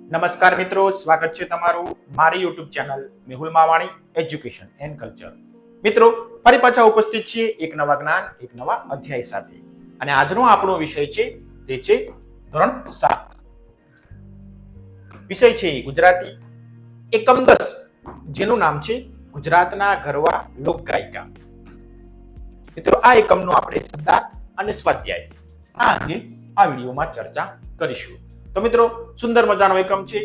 નમસ્કાર મિત્રો, સ્વાગત છે તમારું મારી YouTube channel Mehul Mavani education and culture. મિત્રો, ફરી પાછા ઉપસ્થિત છીએ એક નવા જ્ઞાન, એક નવા અધ્યાય સાથે. અને આજનો આપણો વિષય છે તે છે ધોરણ 7. વિષય છે ગુજરાતી, એકમ 10, જેનું નામ છે ગુજરાતના ગરવા લોકગાયિકા. મિત્રો, આ એકમનો આપણે શબ્દાર્થ અને સ્વાધ્યાય આ અંગે આ વિડીયોમાં ચર્ચા કરીશું. તો મિત્રો, સુંદર મજાનો એકમ છે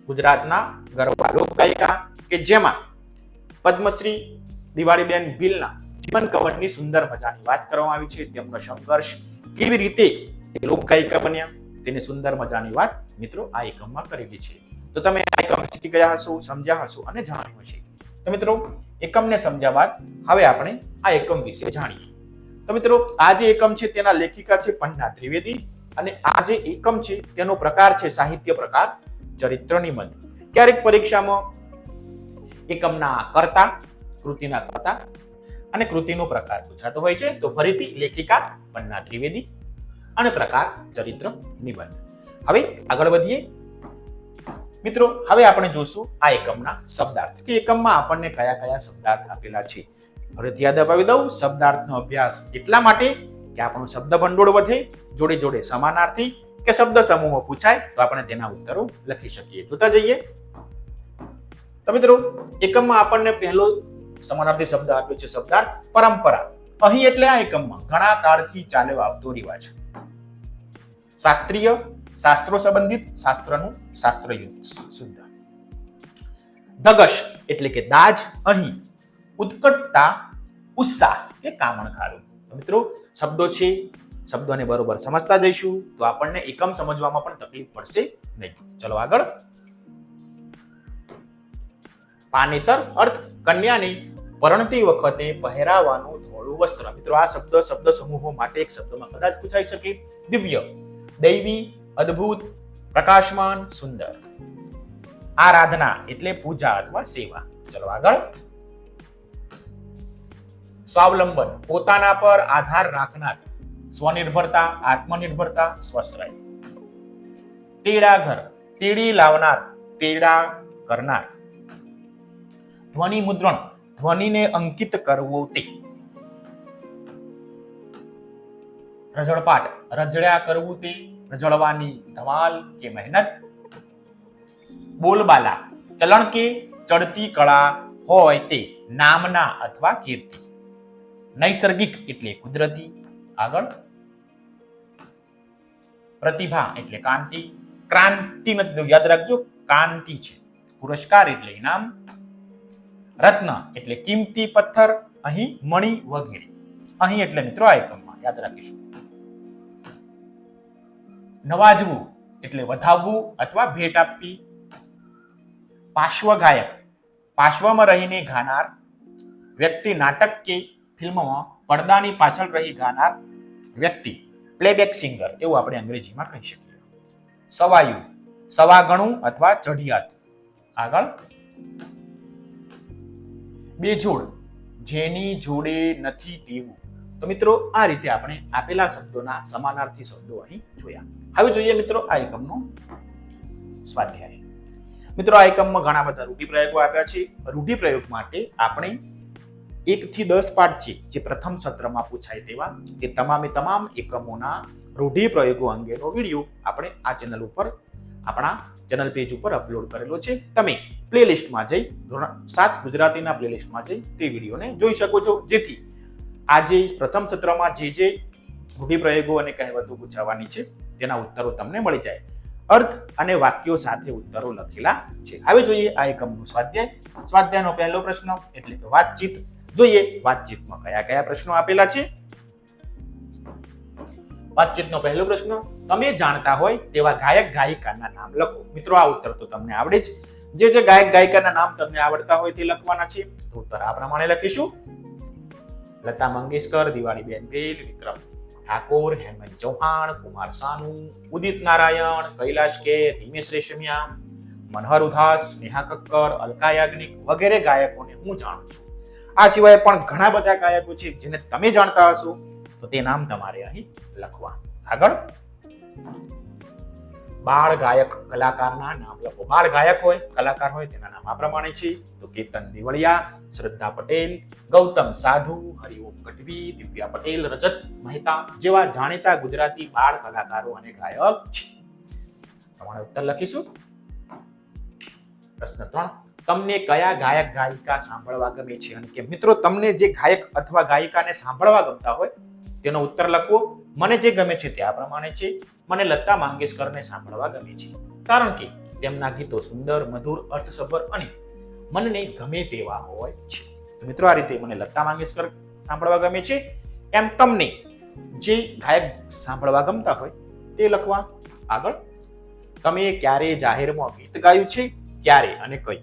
ગુજરાતના ગરબા લોકગાયિકા, કે જેમાં પદ્મશ્રી દિવાળીબેન ભીલના જીવન કવનની સુંદર મજાની વાત કરવામાં આવી છે. તેમનો સંઘર્ષ, કેવી રીતે તે લોકગાયિકા બન્યા, તેની સુંદર મજાની વાત મિત્રો આ એકમમાં કરેલી છે. તો તમે આ એકમ શીખી ગયા હશો, સમજ્યા હશો અને જાણ્યું હશે. તો મિત્રો, એકમને સમજ્યા બાદ હવે આપણે આ એકમ વિશે જાણીએ. તો મિત્રો, આ જે એકમ છે તેના લેખિકા છે પન્ના ત્રિવેદી, અને આ જે એકમ છે તેનો પ્રકાર છે સાહિત્ય પ્રકાર ચરિત્ર નિબંધ. ક્યારેક પરીક્ષામાં એકમના કર્તા, કૃતિના કર્તા અને કૃતિનો પ્રકાર પૂછાતો હોય છે. તો ફરીથી લેખિકા પન્ના ત્રિવેદી અને પ્રકાર ચરિત્ર નિબંધ. હવે આગળ વધીએ મિત્રો. હવે આપણે જોશું આ એકમના શબ્દાર્થ, કે એકમમાં આપણને કયા કયા શબ્દાર્થ આપેલા છે. ફરીથી યાદ અપાવી દઉં, શબ્દાર્થનો અભ્યાસ એટલા માટે કે આપણું શબ્દ ભંડોળ વધે, જોડે જોડે સમાનાર્થી કે શબ્દ સમૂહો પૂછાય તો આપણે તેના ઉત્તરો લખી શકીએ. જોતા જઈએ. તો મિત્રો, એકમમાં આપણને પહેલો સમાનાર્થી શબ્દ આપ્યો છે શબ્દાર્થ પરંપરા. અહીં એટલે આ એકમમાં ઘણા કાળથી ચાલ્યો આવતો રિવાજ. શાસ્ત્રીય, શાસ્ત્રો સંબંધિત, શાસ્ત્રનું શાસ્ત્રયુક્ત શુદ્ધ. ધગશ એટલે કે દાજ. અહીં ઉત્કટતા, ઉત્સાહ કે કામણખારું. મિત્રો, શબ્દો છે, શબ્દોને બરોબર સમજતા જઈશું તો આપણને એકમ સમજવામાં પણ તકલીફ પડશે નહીં. ચલો આગળ. પાનેતર અર્થ કન્યાને પરણતી વખતે પહેરાવાનું ધોળું વસ્ત્ર. મિત્રો, આ શબ્દ સમૂહો માટે એક શબ્દમાં કદાચ પૂછાઈ શકે. દિવ્ય, દૈવી, અદ્ભુત, પ્રકાશમાન, સુંદર. આરાધના એટલે પૂજા અથવા સેવા. ચલો આગળ. સ્વાવલંબન પોતાના પર આધાર રાખનાર, સ્વનિર્ભરતા, આત્મનિર્ભરતા, સ્વશ્રય. તેડાઘર તેડી લાવનાર, તેડા કરનાર. ધ્વનિ મુદ્રણ ધ્વનિને અંકિત કરવો તે. રજળપાટ રજળ્યા કરવું તે, રજળવાની ધમાલ કે મહેનત. બોલબાલા ચલણ કે ચડતી કળા હોય તે, નામના અથવા કીર્તિ. નૈસર્ગિક એટલે કુદરતી. આગળ. પ્રતિભા એટલે કાંતિ. ક્રાંતિ નથી તો યાદ રાખજો, કાંતિ છે. પુરસ્કાર એટલે ઇનામ. રત્ન એટલે કિંમતી પથ્થર. અહીં મણિ વગેરે. અહીં એટલે મિત્રો આ એકમમાં યાદ રાખીશું. નવાજવું એટલે વધાવવું અથવા ભેટ આપવી. પાર્શ્વગાયક પાર્શ્વમાં રહીને ગાનાર વ્યક્તિ. નાટક કે ફિલ્મમાં પડદાની પાછળ રહી ગાનાર વ્યક્તિ. પ્લેબેક સિંગર એવું આપણે અંગ્રેજીમાં કહી શકીએ. સવાયું સવાગણું અથવા ચઢિયાત. આગળ. બેજોડ જેની જોડે નથી તેવું. તો મિત્રો, આ રીતે આપણે આપેલા શબ્દોના સમાનાર્થી શબ્દો અહીં જોયા. હવે જોઈએ મિત્રો આ એકમનો સ્વાધ્યાય. મિત્રો, આ એકમમાં ઘણા બધા રૂઢિપ્રયોગો આપ્યા છે. રૂઢિપ્રયોગ માટે આપણે 1 થી 10 પાઠ છે જે પ્રથમ સત્રમાં પૂછાય તેવા, તે તમામે તમામ એકમોના રૂઢિપ્રયોગો અંગેનો વિડીયો આપણે આ ચેનલ ઉપર, આપણા ચેનલ પેજ ઉપર અપલોડ કરેલો છે. તમે પ્લેલિસ્ટમાં જઈ ધોરણ 7 ગુજરાતીના પ્લેલિસ્ટમાં જઈ તે વિડીયોને જોઈ શકો છો, જેથી આજે પ્રથમ સત્રમાં જે રૂઢિપ્રયોગો અને કહેવતો પૂછાવાની છે તેના ઉત્તરો તમને મળી જાય. અર્થ અને વાક્યો સાથે ઉત્તરો લખેલા છે. હવે જોઈએ આ એકમનું સ્વાધ્યાય. સ્વાધ્યાયનો પહેલો પ્રશ્ન એટલે કે વાતચીત. જોઈએ વાતચીતમાં કયા કયા પ્રશ્નો આપેલા છે. વાતચીતનો પહેલો પ્રશ્ન, તમે જાણતા હોય તેવા ગાયક ગાયિકાના નામ લખો. મિત્રો, આ ઉત્તર તો તમને આવડે જ. જે ગાયક ગાયિકાના નામ તમને આવડતા હોય તે લખવાના છે. તો ઉત્તર આ પ્રમાણે લખીશું. લતા મંગેશકર, દિવાળીબેન ભીલ, વિક્રમ ઠાકોર, હેમંત ચૌહાણ, કુમાર સાનુ, ઉદિત નારાયણ, કૈલાશ ખેર, હિમેશ રેશમિયા, મનહર ઉધાસ, નેહા કક્કર, અલકા યાજ્ઞિક વગેરે ગાયકોને હું જાણું છું. આ સિવાય પણ ઘણા બધા ગાયકો છે જેને તમે જાણતા હશો, તો તે નામ તમારે અહીં લખવા. આગળ. બાળ ગાયક કલાકારના નામ લખો. બાળ ગાયક હોય કલાકાર હોય તેના નામ આ પ્રમાણે છે. તો કેતન દેવળિયા, શ્રદ્ધા પટેલ, ગૌતમ સાધુ, હરિઓમ ગઢવી, દિવ્યા પટેલ, રજત મહેતા જેવા જાણીતા ગુજરાતી બાળ કલાકારો અને ગાયક છે. પ્રમાણે ઉત્તર લખીશું. પ્રશ્ન 3, તમને કયા ગાયક ગાયિકા સાંભળવા ગમે છે? અને કે મિત્રો તમને જે ગાયક અથવા ગાયિકાને સાંભળવા ગમતા હોય તેનો ઉત્તર લખવો. મને જે ગમે છે તે આ પ્રમાણે છે. મને લતા મંગેશકરને સાંભળવા ગમે છે, કારણ કે તેમના ગીતો સુંદર, મધુર, અર્થસભર અને મનને ગમે તેવા હોય છે. તો મિત્રો આ રીતે મને લતા મંગેશકર સાંભળવા ગમે છે. એમ તમને જે ગાયક સાંભળવા ગમતા હોય તે લખવા. આગળ, તમે ક્યારે જાહેરમાં ગીત ગાયું છે? ક્યારે અને કઈ?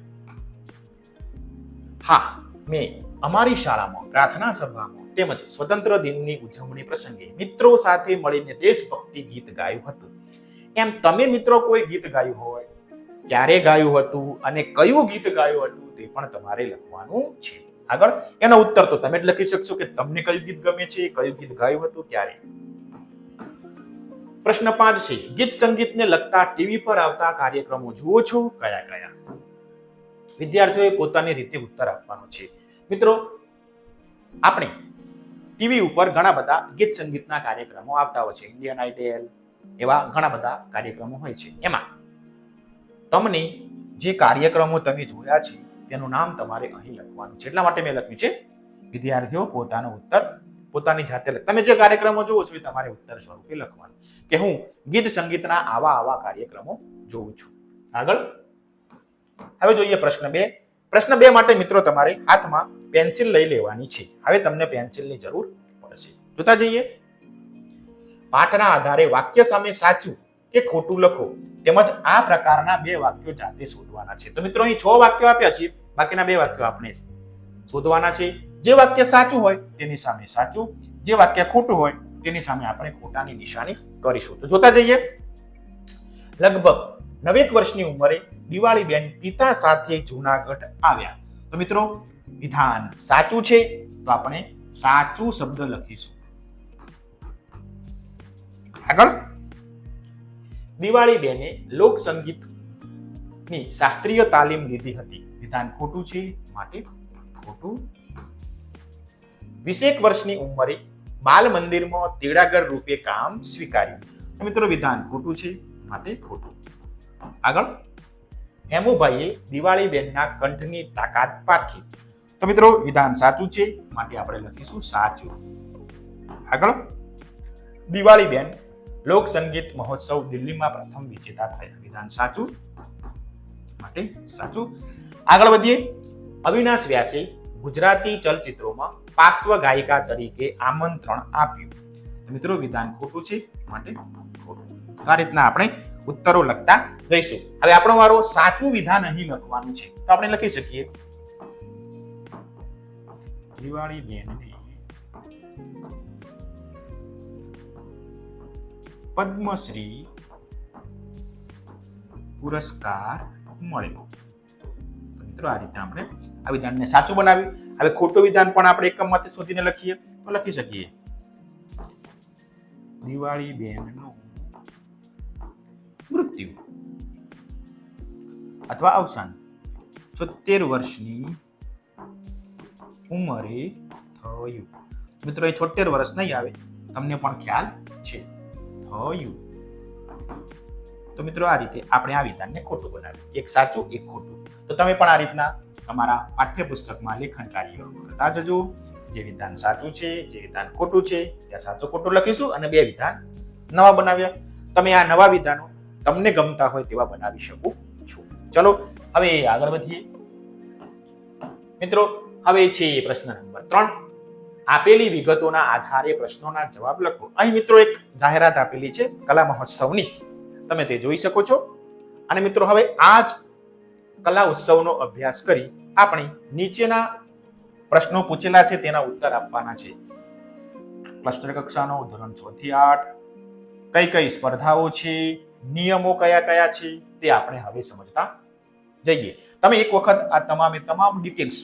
હા, મેં અમારી શાળામાં પ્રાર્થના સભામાં તેમજ સ્વતંત્ર દિનની ઉજવણી પ્રસંગે મિત્રો સાથે મળીને દેશભક્તિ ગીત ગાયું હતું. એમ તમે મિત્રો કોઈ ગીત ગાયું હોય, ક્યારે ગાયું હતું અને કયું ગીત ગાયું હતું તે પણ તમારે લખવાનું છે. આગળ એનો ઉત્તર તો તમે જ લખી શકશો કે તમને કયું ગીત ગમે છે, કયું ગીત ગાયું હતું, ક્યારે. પ્રશ્ન 5 છે, ગીત સંગીતને લગતા ટીવી પર આવતા કાર્યક્રમો જુઓ છો? કયા કયા? વિદ્યાર્થીઓએ પોતાની રીતે ઉત્તર આપવાનો છે. મિત્રો આપણે ટીવી ઉપર ઘણા બધા ગીત સંગીતના કાર્યક્રમો આવતા હોય છે. ઇન્ડિયન આઇડલ, એવા ઘણા બધા કાર્યક્રમો હોય છે. એમાં તમને જે કાર્યક્રમો તમે જોયા છે તેનું નામ તમારે અહીં લખવાનું છે. એટલા માટે મેં લખ્યું છે વિદ્યાર્થીઓ પોતાનો ઉત્તર પોતાની જાતે લખ. તમે જે કાર્યક્રમો જોવો છો એ તમારે ઉત્તર સ્વરૂપે લખવાનું કે હું ગીત સંગીતના આવા કાર્યક્રમો જોઉં છું. આગળ હવે જોઈએ પ્રશ્ન 2. પ્રશ્ન 2 માટે મિત્રો તમારે હાથમાં પેન્સિલ લઈ લેવાની છે. હવે તમને પેન્સિલની જરૂર પડશે. જોતા જઈએ. પાઠના આધારે વાક્ય સામે સાચું કે ખોટું લખો, તેમજ આ પ્રકારના 2 વાક્યો જાતે શોધવાના છે. તો મિત્રો અહીં 6 વાક્યો આપ્યા છે, બાકીના 2 વાક્યો આપણે શોધવાના છે. જે વાક્ય સાચું હોય તેની સામે સાચું, જે વાક્ય ખોટું હોય તેની સામે આપણે ખોટાની નિશાની કરીશું. તો જોતા જઈએ. લગભગ 9 વર્ષની ઉંમરે દિવાળીબેન પિતા સાથે જૂનાગઢ આવ્યા. તો મિત્રો વિધાન સાચું છે, તો આપણે સાચું શબ્દ લખીશું. આગળ, દિવાળીબેને લોક સંગીતની શાસ્ત્રીય તાલીમ લીધી હતી. વિધાન ખોટું છે, માટે ખોટું. 20 વર્ષની ઉંમરે બાલ મંદિરમાં તેડાગર રૂપે કામ સ્વીકાર્યું. તો મિત્રો વિધાન ખોટું છે, માટે ખોટું. આગળ, હેમુભાઈએ દિવાળીબેનના કંઠની તાકાત પારખી. તો મિત્રો વિધાન સાચું છે, માટે આપણે લખીશું સાચું. આગળ, દિવાળીબેન લોક સંગીત મહોત્સવ દિલ્હીમાં પ્રથમ વિજેતા થયા. વિધાન સાચું, માટે સાચું. આગળ વધીએ. અવિનાશ વ્યાસે ગુજરાતી ચલચિત્રોમાં પાર્શ્વ ગાયિકા તરીકે આમંત્રણ આપ્યું. મિત્રો વિધાન ખોટું છે, માટે ખોટું. આ રીતના આપણે ઉત્તરો લખતા જઈશું. હવે આપણો વારો સાચું વિધાન અહીં લખવાનું છે. તો આપણે લખી શકીએ દિવાળીબેનને પદ્મશ્રી પુરસ્કાર મળ્યો. મિત્રો આ રીતે આપણે આ વિધાનને સાચું બનાવ્યું. હવે ખોટું વિધાન પણ આપણે એકમમાંથી શોધીને લખીએ. તો લખી શકીએ દિવાળીબેનનું મૃત્યુ અથવા અવસાન 70 વર્ષની ઉંમરે થયું. મિત્રો એ 70 વર્ષ નહીં આવે, તમને પણ ખ્યાલ છે. થયું. તો મિત્રો આ રીતે આપણે આ વિધાનને ખોટું બનાવ્યું. એક સાચું, એક ખોટું. તો તમે પણ આ રીતના તમારા પાઠ્યપુસ્તકમાં લેખન કાર્ય કરતા જજો. જે વિધાન સાચું છે, જે વિધાન ખોટું છે, ત્યાં સાચું ખોટું લખીશું અને 2 વિધાન નવા બનાવ્યા. તમે આ નવા વિધાનો તમને ગમતા હોય તેવા બનાવી શકો છો. ચલો હવે આગળ વધીએ. મિત્રો હવે છે પ્રશ્ન નંબર 3. આપેલી વિગતોના આધારે પ્રશ્નોના જવાબ લખો. અહીં મિત્રો એક જાહેરાત આપેલી છે કલા મહોત્સવની, તમે તે જોઈ શકો છો. અને મિત્રો હવે આ જ કલા ઉત્સવનો અભ્યાસ કરી આપણે નીચેના પ્રશ્નો પૂછેલા છે તેના ઉત્તર આપવાના છે. ક્લસ્ટર કક્ષાનો ધોરણ 6 થી 8 કઈ સ્પર્ધાઓ છે, નિયમો કયા કયા છે તે આપણે હવે સમજતા જઈએ. તમે એક વખત આ તમામ ડિટેલ્સ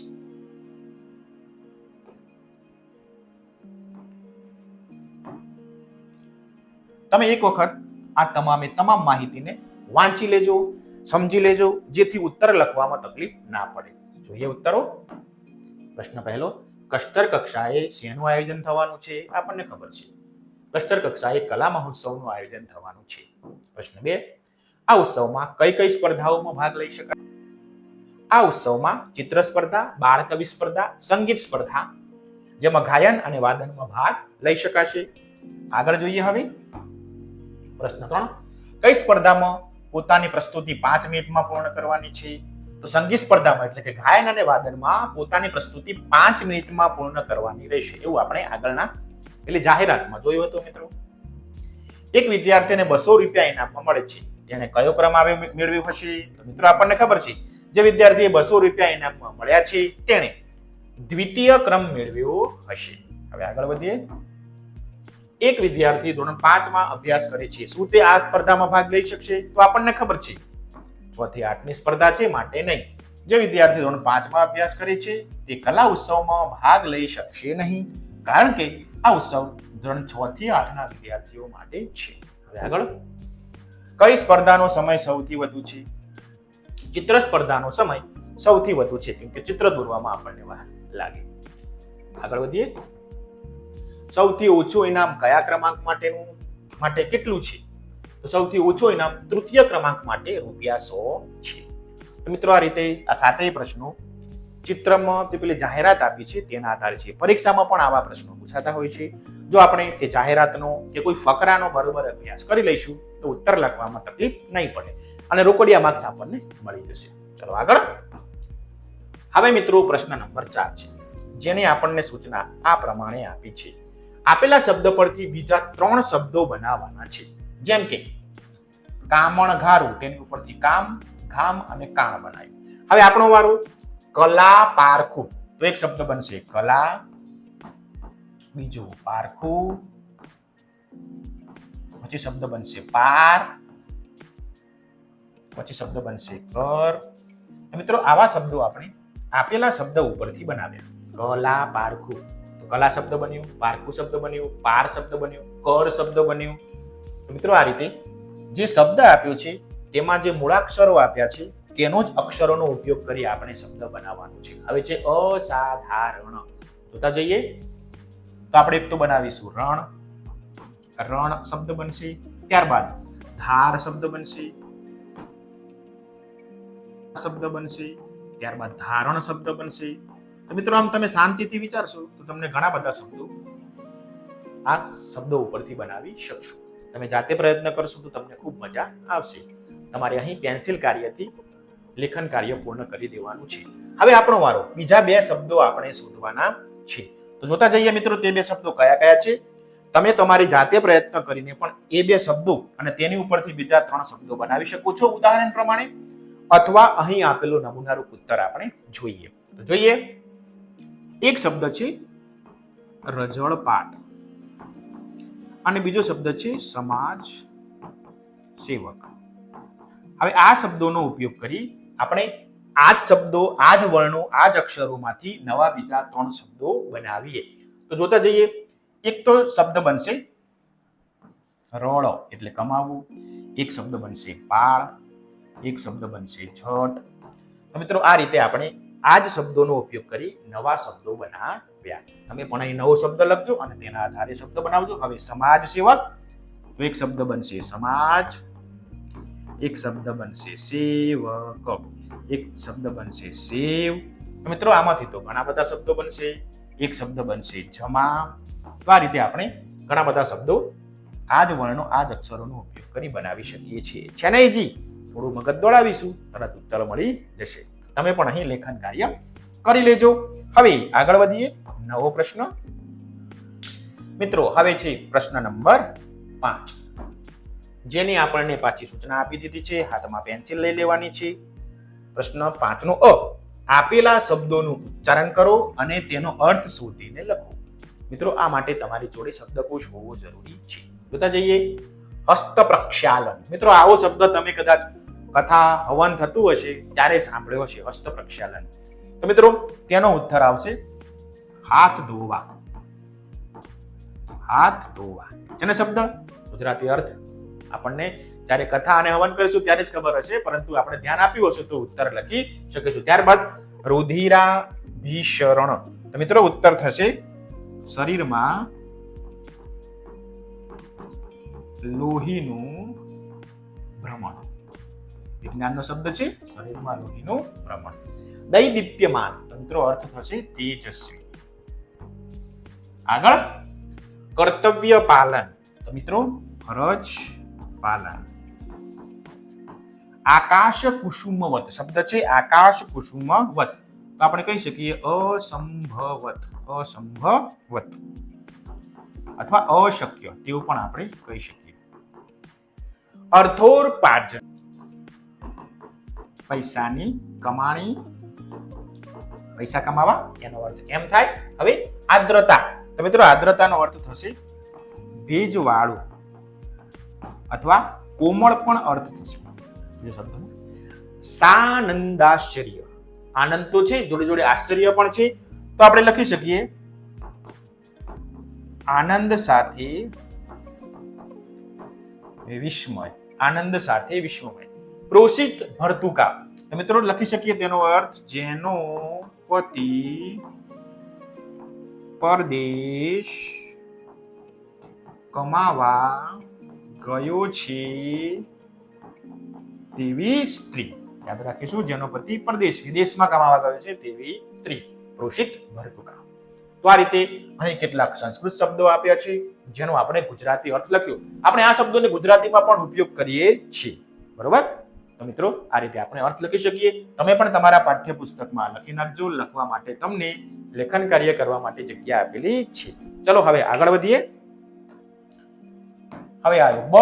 આ તમામે તમામ માહિતીને વાંચી લેજો, સમજી લેજો, જેથી ઉત્તર લખવામાં તકલીફ ના પડે. જોઈએ ઉત્તરો. પ્રશ્ન પહેલો, કસ્ટર કક્ષાએ શેનું આયોજન થવાનું છે? આપણને ખબર છે, કસ્ટર કક્ષાએ કલા મહોત્સવનું આયોજન થવાનું છે. પ્રશ્ન 2, આ ઉત્સવમાં કઈ કઈ સ્પર્ધાઓમાં ભાગ લઈ શકાય? આ ઉત્સવમાં ચિત્ર સ્પર્ધા, બાળ કવિ સ્પર્ધા, સંગીત સ્પર્ધા, જેમાં ગાયન અને વાદનમાં ભાગ લઈ શકાશે. આગળ જોઈએ હવે. પ્રશ્ન 3, કઈ સ્પર્ધામાં પોતાની પ્રસ્તુતિ 5 મિનિટમાં પૂર્ણ કરવાની છે? તો સંગીત સ્પર્ધામાં એટલે કે ગાયન અને વાદનમાં પોતાની પ્રસ્તુતિ 5 મિનિટમાં પૂર્ણ કરવાની રહેશે. એવું આપણે આગળના એટલે જાહેરાતમાં જોયું હતું મિત્રો. એક વિદ્યાર્થીને 200 રૂપિયા ઇનામમાં મળે છે. તેને કયો ક્રમ મેળવ્યો હશે? તો મિત્રો આપણને ખબર છે, જે વિદ્યાર્થીએ 200 રૂપિયા ઇનામમાં મળ્યા છે તેણે દ્વિતીય ક્રમ મેળવ્યો હશે. હવે આગળ વધીએ. એક વિદ્યાર્થી ધોરણ 5 માં અભ્યાસ કરે છે, શું તે આ સ્પર્ધામાં ભાગ લઈ શકશે? તો આપણને ખબર છે 6 થી 8 ની સ્પર્ધા છે, માટે નહીં. જે વિદ્યાર્થી ધોરણ 5 માં અભ્યાસ કરે છે તે કલા ઉત્સવમાં ભાગ લઈ શકશે નહીં, કારણ કે આ ઉત્સવ ધોરણ 6 થી 8 ના વિદ્યાર્થીઓ માટે છે. હવે આગળ. કઈ સ્પર્ધાનો સમય સૌથી વધુ છે? ચિત્ર સ્પર્ધાનો સમય સૌથી વધુ છે, કેમ કે ચિત્ર દોરવામાં આપણને વાર લાગે. આગળ વધીએ. સૌથી ઓછું ઇનામ કયા ક્રમાંક માટે કેટલું છે? તો સૌથી ઓછું ઇનામ તૃતીય ક્રમાંક માટે ₹100 છે. તો મિત્રો આ રીતે આ 7 પ્રશ્નો ચિત્રમાં તે પેલી જાહેરાત આપી છે તેના આધારે છે. પરીક્ષામાં પણ આવા પ્રશ્નો પૂછાતા હોય છે. જો આપણે તે જાહેરાતનો કે કોઈ ફકરાનો બરોબર અભ્યાસ કરી લઈશું તો ઉત્તર લખવામાં તકલીફ નહીં પડે અને રોકડિયા માર્ક્સ આપણને મળી જશે. ચલો આગળ. હવે મિત્રો પ્રશ્ન નંબર 4 છે, જેની આપણને સૂચના આ પ્રમાણે આપી છે. આપેલા શબ્દ પરથી બીજા 3 શબ્દો બનાવવાના છે. જેમ કે કામણ ઘારું, તેની ઉપરથી કામ, ઘામ અને કાણ બનાવ્યું. હવે આપણો વારો. કલા પારખું, તો એક શબ્દ બનશે કલા, બીજું પારખું, પછી શબ્દ બનશે પાર, પછી શબ્દ બનશે કર. મિત્રો આવા શબ્દો આપણે આપેલા શબ્દ ઉપરથી બનાવ્યા. કલા પારખું, તો કલા શબ્દ બન્યું, પારખું શબ્દ બન્યું, પાર શબ્દ બન્યું, કર શબ્દ બન્યું. તો મિત્રો આ રીતે જે શબ્દ આપ્યો છે તેમાં જે મૂળાક્ષરો આપ્યા છે તેનો જ અક્ષરોનો ઉપયોગ કરી આપણે શબ્દ બનાવવાનો છે. હવે છે અસાધારણ. જોતા જઈએ. તો આપણે એક તો બનાવીશું રણ, રણ શબ્દ બનશે. ત્યારબાદ ધાર શબ્દ બનશે, શબ્દ બનશે. ત્યારબાદ ધારણ શબ્દ બનશે. તો મિત્રો આમ તમે શાંતિથી વિચારશો તો તમને ઘણા બધા શબ્દો આ શબ્દો ઉપરથી બનાવી શકશો. તમે જાતે પ્રયત્ન કરશો તો તમને ખૂબ મજા આવશે. તમારે અહીં પેન્સિલ કાર્યથી લેખન કાર્ય પૂર્ણ કરી દેવાનું છે. હવે આપણો વારો. બીજા 2 શબ્દો આપણે શોધવાના છે. તો જોતા જઈએ મિત્રો તે 2 શબ્દો કયા કયા છે. તમે તમારી જાતે પ્રયત્ન કરીને પણ એ 2 શબ્દો અને તેની ઉપરથી બીજા 3 શબ્દો બનાવી શકો છો ઉદાહરણ પ્રમાણે, અથવા અહીં આપેલો નમૂનારૂપ ઉત્તર આપણે જોઈએ. તો જોઈએ. એક શબ્દ છે રજળપાટ અને બીજો શબ્દ છે સમાજ સેવક. હવે આ શબ્દોનો ઉપયોગ કરી આપણે આ જ શબ્દો, આ જ વર્ણો, આ જ અક્ષરોમાંથી નવા બીજા 3 શબ્દો બનાવીએ. તો જોતા જઈએ. એક તો શબ્દ બનશે રળ એટલે કમાવું, એક શબ્દ બનશે પાળ, એક શબ્દ બનશે છઠ. તો મિત્રો આ રીતે આપણે આ જ શબ્દોનો ઉપયોગ કરી નવા શબ્દો બનાવ્યા. તમે પણ અહીં નવો શબ્દ લખજો અને તેના આધારે શબ્દ બનાવજો. હવે સમાજ સેવક, તો એક શબ્દ બનશે સમાજ, એક શબ્દ બનશે સેવક, એક શબ્દ બનશે સેવ. તો મિત્રો આમાંથી તો ઘણા બધા શબ્દો બનશે. એક શબ્દ બનશે જમા. તો આ રીતે આપણે ઘણા બધા શબ્દો આ જ વર્ણો, આ જ અક્ષરોનો ઉપયોગ કરી બનાવી શકીએ છીએ. છે ને જી? થોડું મગજ દોડાવીશું, તરત ઉત્તર મળી જશે. તમે પણ અહીં લેખન કાર્ય કરી લેજો. હવે આગળ વધીએ. નવો પ્રશ્ન મિત્રો. હવે છે પ્રશ્ન નંબર 5, જેની આપણને પાછી સૂચના આપી દીધી છે. હાથમાં પેન્સિલ લઈ લેવાની છે. પ્રશ્ન 5 નો અ. આપેલા શબ્દોનું ઉચ્ચારણ કરો અને તેનો અર્થ શોધીને લખો. મિત્રો આ માટે તમારી જોડે શબ્દકોશ હોવો જરૂરી છે. જોતા જઈએ. હસ્ત પ્રક્ષાલન. મિત્રો આવો શબ્દ તમે કદાચ કથા હવન થતું હશે ત્યારે સાંભળ્યો હશે, હસ્ત પ્રક્ષાલન. તો મિત્રો તેનો ઉત્તર આવશે હાથ ધોવા. હાથ ધોવા. જેનો શબ્દ ગુજરાતી અર્થ આપણને જ્યારે કથા અને હવન કરીશું ત્યારે જ ખબર હશે, પરંતુ આપણે ધ્યાન આપ્યું હશે તો ઉત્તર લખી શકીશું. ત્યારબાદ રુધિરાભિસરણ. તો મિત્રો ઉત્તર થશે શરીરમાં લોહીનું ભ્રમણ. વિજ્ઞાનનો શબ્દ છે, શરીરમાં લોહીનું ભ્રમણ. દૈદીપ્યમાન. તો મિત્રો અર્થ થશે તેજસ્વી. આગળ કર્તવ્ય પાલન. તો મિત્રો ફરજ પાલન. આકાશ કુસુમવત શબ્દ છે, આકાશ કુસુમવત. તો આપણે કહી શકીએ અસંભવત, અસંભવત અથવા અશક્ય તેવું પણ આપણે કહી શકીએ. અર્થોપાર્જન. પૈસાની કમાણી, પૈસા કમાવા એનો અર્થ એમ થાય. હવે આદ્રતા. તો મિત્રો આદ્રતાનો અર્થ થશે ભેજવાળું અથવા કોમળ પણ અર્થ થશે. સાનંદાશ્ચર્ય. આનંદ તો છે, જોડે જોડે આશ્ચર્ય પણ છે. તો આપણે લખી શકીએ આનંદ સાથે વિસ્મય. આનંદ સાથે વિસ્મય. પ્રોષિત ભર્તુકા. તો મિત્રો લખી શકીએ તેનો અર્થ જેનો પતિ પરદેશ કમાવા ગયો છે તેવી સ્ત્રી. યાદ રાખીશું, જેનો પતિ પરદેશ વિદેશમાં કમાવા ગયો છે તેવી સ્ત્રી. પ્રોષિત ભર્તુકા. તો આ રીતે અહીં કેટલાક સંસ્કૃત શબ્દો આપ્યા છે જેનો આપણે ગુજરાતી અર્થ લખ્યો. આપણે આ શબ્દોને ગુજરાતીમાં પણ ઉપયોગ કરીએ છીએ, બરોબર? તો મિત્રો આ રીતે આપણે અર્થ લખી શકીએ. તમે પણ તમારા પાઠ્યપુસ્તકમાં લખી નાખજો. લખવા માટે તમને લેખન કાર્ય કરવા માટે જગ્યા આપેલી છે. ચલો હવે આગળ વધીએ. હવે આવ્યો બ.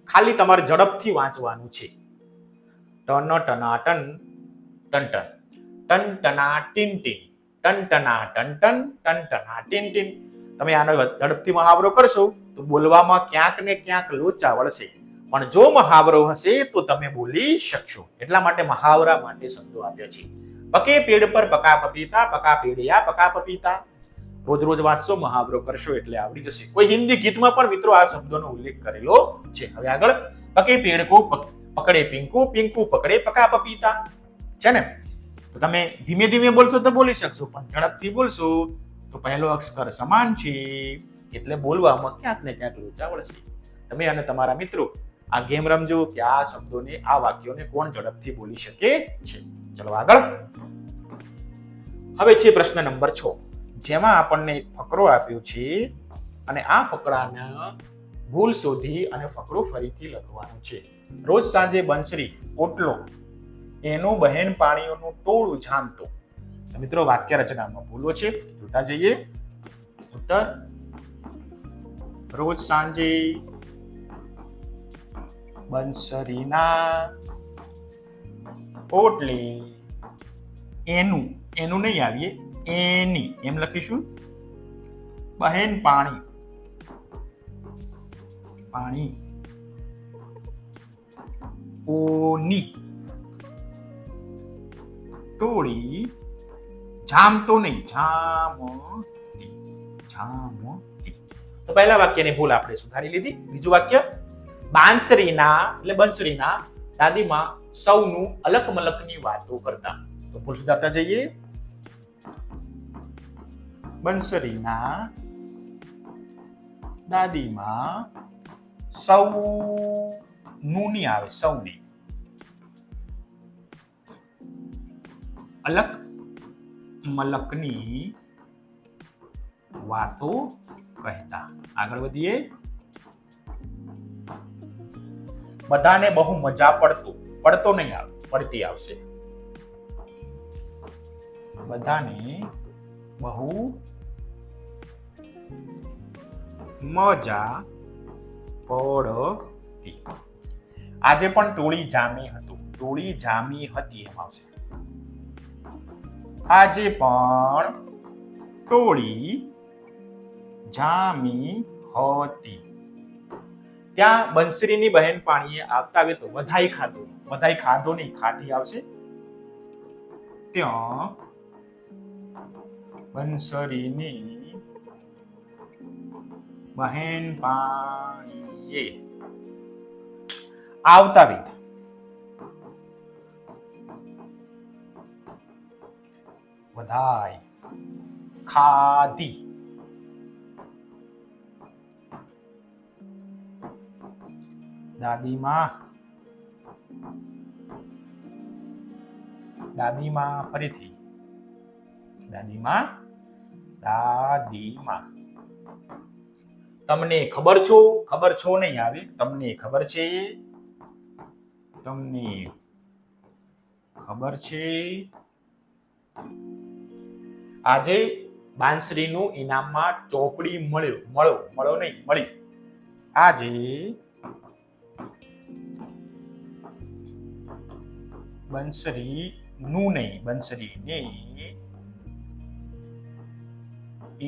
ખાલી તમારે ઝડપથી વાંચવાનું છે. ટન ટના ટન ટન ટન, ટન ટના ટીન ટીન, ટન ટના ટન ટન, ટન ટના ટીન ટીન. તમે આનો ઝડપથી મહાવરો કરશો તો બોલવામાં ક્યાંક ને ક્યાંક લોચા વળશે, પણ જો મહાવરો હશે તો તમે બોલી શકશો. એટલા માટે મહાવરા માટે શબ્દો આપ્યા છે. પકે પેડ પર પકા પપીતા, પકા પેડિયા પકા પપીતા. રોજ રોજ વાંચશો, મહાવરો કરશો એટલે આવડી જશે. કોઈ હિન્દી ગીતમાં પણ મિત્રો આ શબ્દોનો ઉલ્લેખ કરેલો છે. હવે આગળ પકે પેડ કો પકડે પિંકુ, પિંકુ પકડે પકા પપીતા છે ને. તો તમે ધીમે ધીમે બોલશો તો બોલી શકશો, પણ ઝડપથી બોલશો તો પહેલો અક્ષર સમાન છે એટલે બોલવામાં ક્યાંક ને ક્યાંક લોચા વળશે. તમે અને તમારા મિત્રો આ ગેમ રમજો કે આ શબ્દોને, આ વાક્યોને કોણ ઝડપથી બોલી શકે છે. ચલો આગળ. હવે છે પ્રશ્ન નંબર 6, જેમાં આપણને એક ફકરો આપ્યો છે અને આ ફકરાના ભૂલ શોધી અને ફકરો ફરીથી લખવાનો છે. રોજ સાંજે બંસરી ઓટલો એનું બહેન પાણીઓનું ટોળું જામતો. મિત્રો વાક્ય રચનામાં ભૂલો છે, જોતા જઈએ. ઉત્તર રોજ સાંજે બંસરીના ઓટલે એનું, એનું નહીં આવીએ, એની એમ લખીશું. બહેન પાણી, પાણી ઓની ટોળી જામતો નહીં, જામતી, જામતી. તો પહેલા વાક્યની ભૂલ આપણે સુધારી લીધી. બીજું વાક્ય બાંસરીના એટલે બંસરીના દાદીમાં સૌનું અલક મલકની વાતો કરતા. તો ભૂલ સુધારતા જઈએ. બંસરીના દાદીમાં સૌ નું નહીં આવે, સૌની અલક મલકની વાતો કહેતા. આગળ વધીએ. બધાને બહુ મજા પડતો, પડતો નહીં આવે, પડતી આવશે. બધાને બહુ મજા પડતી. આજે પણ ટોળી જામી હતું, ટોળી જામી હતી એમ આવશે. આજે પણ ટોળી જામી હતી. ત્યાં બંસરીની બહેન પાણીએ આવતા આવે તો વધાઈ ખાધો, વધાઈ ખાધો નહીં, ખાધી આવશે. ત્યાં બંસરીની બહેન પાણીએ આવતા વેદ, વધાય, ખાધી, દાદીમાં, દાદીમાં, ફરીથી દાદીમાં, દાદીમાં. તમને ખબર છો, ખબર છો નહીં આવે, તમને ખબર છે, તમને ખબર છે. આજે બાંસરીનું ઇનામમાં ચોપડી મળ્યો નહીં, મળી. આજે બંસરીનું નહીં, બંસરીને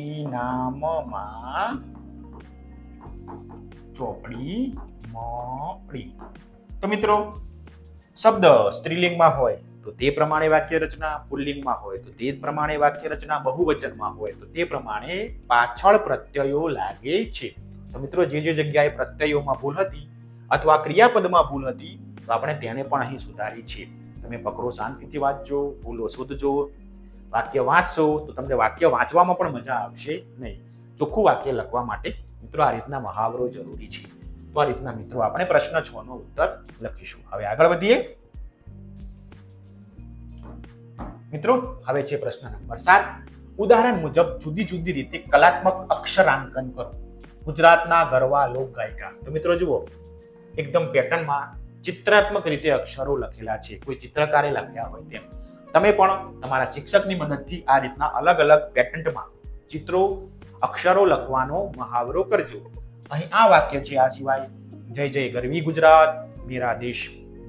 ઇનામમાં ચોપડી મળી. તો મિત્રો શબ્દ સ્ત્રીલિંગમાં હોય તો તે પ્રમાણે વાક્ય રચના, પુલ્લિંગમાં હોય તો તે પ્રમાણે વાક્ય રચના, બહુવચનમાં હોય તો તે પ્રમાણે પાછળ પ્રત્યયો લાગે છે. તો મિત્રો જે જગ્યાએ પ્રત્યયોમાં ભૂલ હતી અથવા ક્રિયાપદમાં ભૂલ હતી તો આપણે તેને પણ અહીં સુધારી છે. તમે ફકરો શાંતિથી વાંચજો, ભૂલો શોધજો. વાક્ય વાંચશો તો તમને વાક્ય વાંચવામાં પણ મજા આવશે નહીં. ચોખ્ખું વાક્ય લખવા માટે મિત્રો આ રીતના મહાવરો જરૂરી છે. તો આ રીતના મિત્રો આપણે પ્રશ્ન 6 નો ઉત્તર લખીશું. હવે આગળ વધીએ મિત્રો. હવે છે પ્રશ્ન નંબર 7. ઉદાહરણ મુજબ જુદી જુદી રીતે કલાત્મક અક્ષરાંકન કરો. ગુજરાતના ગરવા લોક ગાયિકા. તો મિત્રો જુઓ, એકદમ પેટર્નમાં ચિત્રાત્મક રીતે અક્ષરો લખેલા છે, કોઈ ચિત્રકારે લખ્યા હોય તેમ. તમે પણ તમારા શિક્ષકની મદદથી આ રીતના અલગ અલગ પેટર્નમાં ચિત્રો, અક્ષરો લખવાનો મહાવરો કરજો. અહીં આ વાક્ય છે, આ સિવાય જય જય ગરવી ગુજરાત, મેરા દેશ